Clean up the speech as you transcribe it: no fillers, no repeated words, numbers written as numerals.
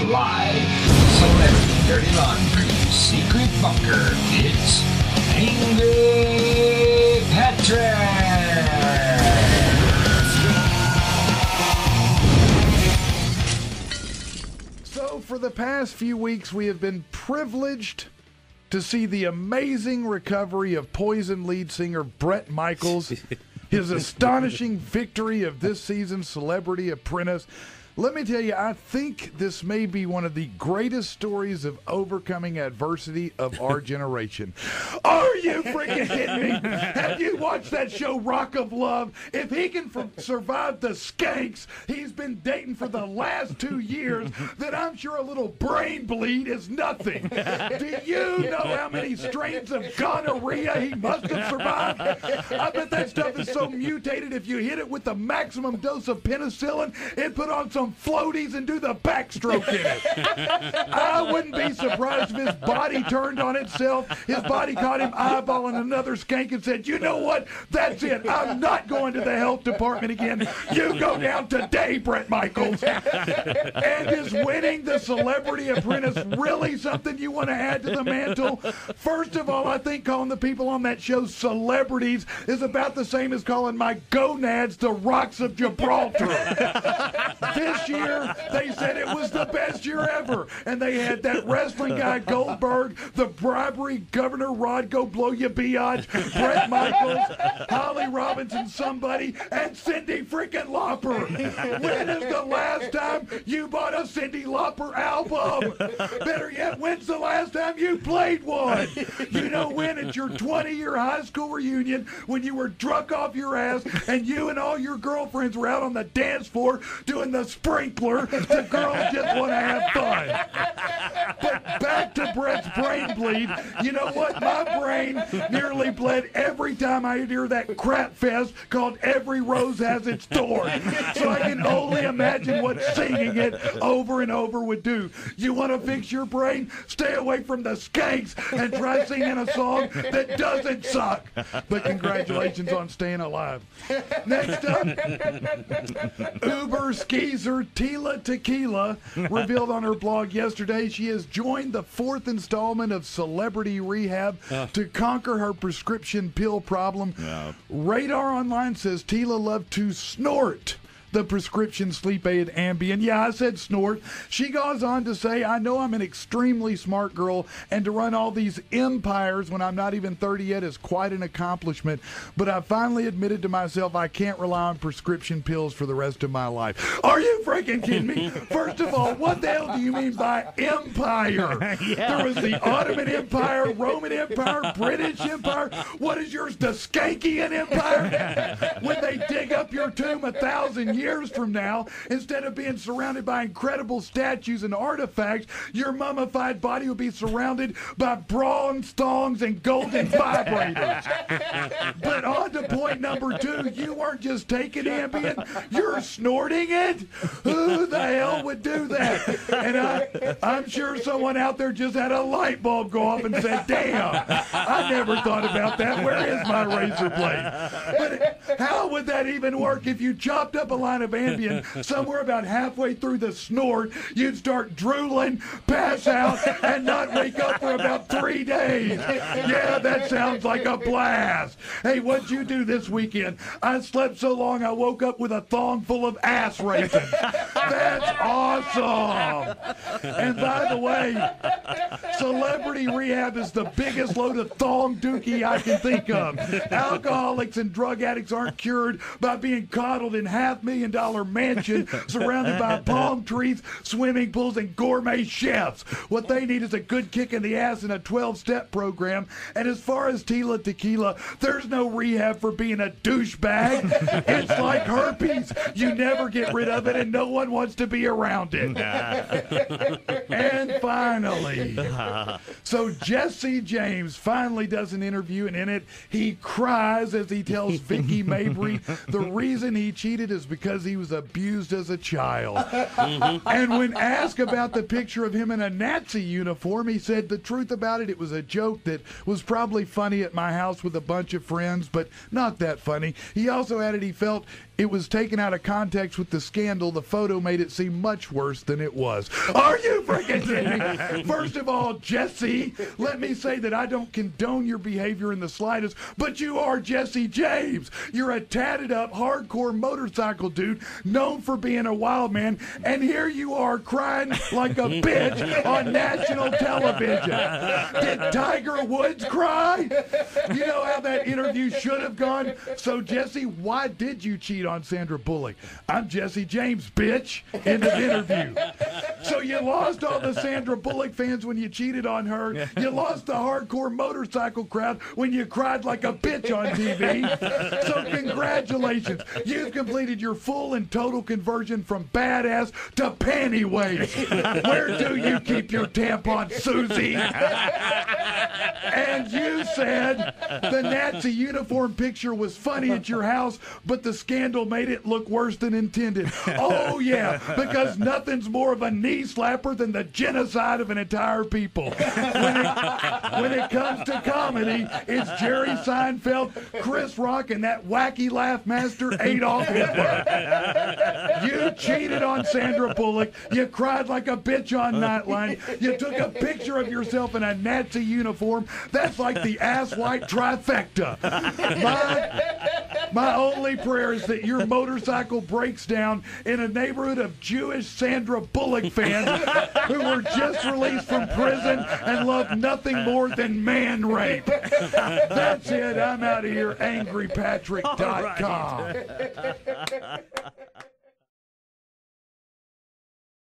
Live, Celebrity Dirty Laundry, Secret Bunker, it's Angry Patrick! So for the past few weeks, we have been privileged to see the amazing recovery of Poison lead singer Bret Michaels, his astonishing victory of this season's Celebrity Apprentice. Let me tell you, I think this may be one of the greatest stories of overcoming adversity of our generation. Are you freaking kidding me? Have you watched that show, Rock of Love? If he can survive the skanks he's been dating for the last 2 years, then I'm sure a little brain bleed is nothing. Do you know how many strains of gonorrhea he must have survived? I bet that stuff is so mutated, if you hit it with the maximum dose of penicillin, it put on some floaties and do the backstroke in it. I wouldn't be surprised if his body turned on itself. His body caught him eyeballing another skank and said, you know what? That's it. I'm not going to the health department again. You go down today, Bret Michaels. And is winning the Celebrity Apprentice really something you want to add to the mantle? First of all, I think calling the people on that show celebrities is about the same as calling my gonads the Rocks of Gibraltar. This year, they said it was the best year ever. And they had that wrestling guy, Goldberg, the bribery Governor Rod Go Blow Ya Biatch, Bret Michaels, Holly Robinson somebody, and Cyndi freaking Lauper. When is the last time you bought a Cyndi Lauper album? Better yet, when's the last time you played one? You know when? It's your 20-year high school reunion when you were drunk off your ass and you and all your girlfriends were out on the dance floor doing the sprinkler. The girls just want to have fun. But back to Bret's brain bleed. You know what? My brain nearly bled every time I hear that crap fest called Every Rose Has Its Thorn. So I can only imagine what singing it over and over would do. You want to fix your brain? Stay away from the skanks and try singing a song that doesn't suck. But congratulations on staying alive. Next up, Uber skeezer Tila Tequila revealed on her blog yesterday she has joined the 4th installment of Celebrity Rehab to conquer her prescription pill problem. Radar Online says Tila loved to snort the prescription sleep aid Ambien. Yeah, I said snort. She goes on to say, I know I'm an extremely smart girl, and to run all these empires when I'm not even 30 yet is quite an accomplishment, but I finally admitted to myself I can't rely on prescription pills for the rest of my life. Are you freaking kidding me? First of all, what the hell do you mean by empire? There was the Ottoman Empire, Roman Empire, British Empire. What is yours, the Skankian Empire? When they dig up your tomb 1,000 years from now, instead of being surrounded by incredible statues and artifacts, your mummified body will be surrounded by bronze thongs and golden vibrators. But on to point number 2, you weren't just taking Ambien, you're snorting it? Who the hell would do that? And I'm sure someone out there just had a light bulb go off and said, damn, I never thought about that. Where is my razor blade? But how would that even work if you chopped up a line of Ambien somewhere about halfway through the snort? You'd start drooling, pass out, and not wake up for about 3 days. Yeah, that sounds like a blast. Hey, what'd you do this weekend? I slept so long I woke up with a thong full of ass raisins. That's awesome. And by the way, Celebrity Rehab is the biggest load of thong dookie I can think of. Alcoholics and drug addicts aren't cured by being coddled in $500,000 mansion surrounded by palm trees, swimming pools, and gourmet chefs. What they need is a good kick in the ass and a 12-step program. And as far as Tila Tequila, there's no rehab for being a douchebag. It's like herpes. You never get rid of it, and no one wants to be around it. And finally, so Jesse James finally does an interview, and in it, he cries as he tells Vicky Mabry the reason he cheated is because he was abused as a child. And when asked about the picture of him in a Nazi uniform, he said the truth about it, it was a joke that was probably funny at my house with a bunch of friends, but not that funny. He also added he felt it was taken out of context with the scandal. The photo made it seem much worse than it was. Are you freaking kidding me? First of all, Jesse, let me say that I don't condone your behavior in the slightest, but you are Jesse James. You're a tatted up, hardcore motorcycle dude known for being a wild man, and here you are crying like a bitch on national television. Did Tiger Woods cry? You know how that interview should have gone? So, Jesse, why did you cheat on Sandra Bullock? I'm Jesse James, bitch. End of interview. So you lost all the Sandra Bullock fans when you cheated on her. You lost the hardcore motorcycle crowd when you cried like a bitch on TV. So congratulations. You've completed your full and total conversion from badass to panty waist. Where do you keep your tampon, Susie? And you said the Nazi uniform picture was funny at your house, but the scandal made it look worse than intended. Oh, yeah, because nothing's more of a knee slapper than the genocide of an entire people. When it comes to comedy, it's Jerry Seinfeld, Chris Rock, and that wacky laugh master, Adolf Hitler. You cheated on Sandra Bullock. You cried like a bitch on Nightline. You took a picture of yourself in a Nazi uniform. That's like the asswipe trifecta. My only prayer is that your motorcycle breaks down in a neighborhood of Jewish Sandra Bullock fans who were just released from prison and love nothing more than man rape. That's it. I'm out of here. AngryPatrick.com.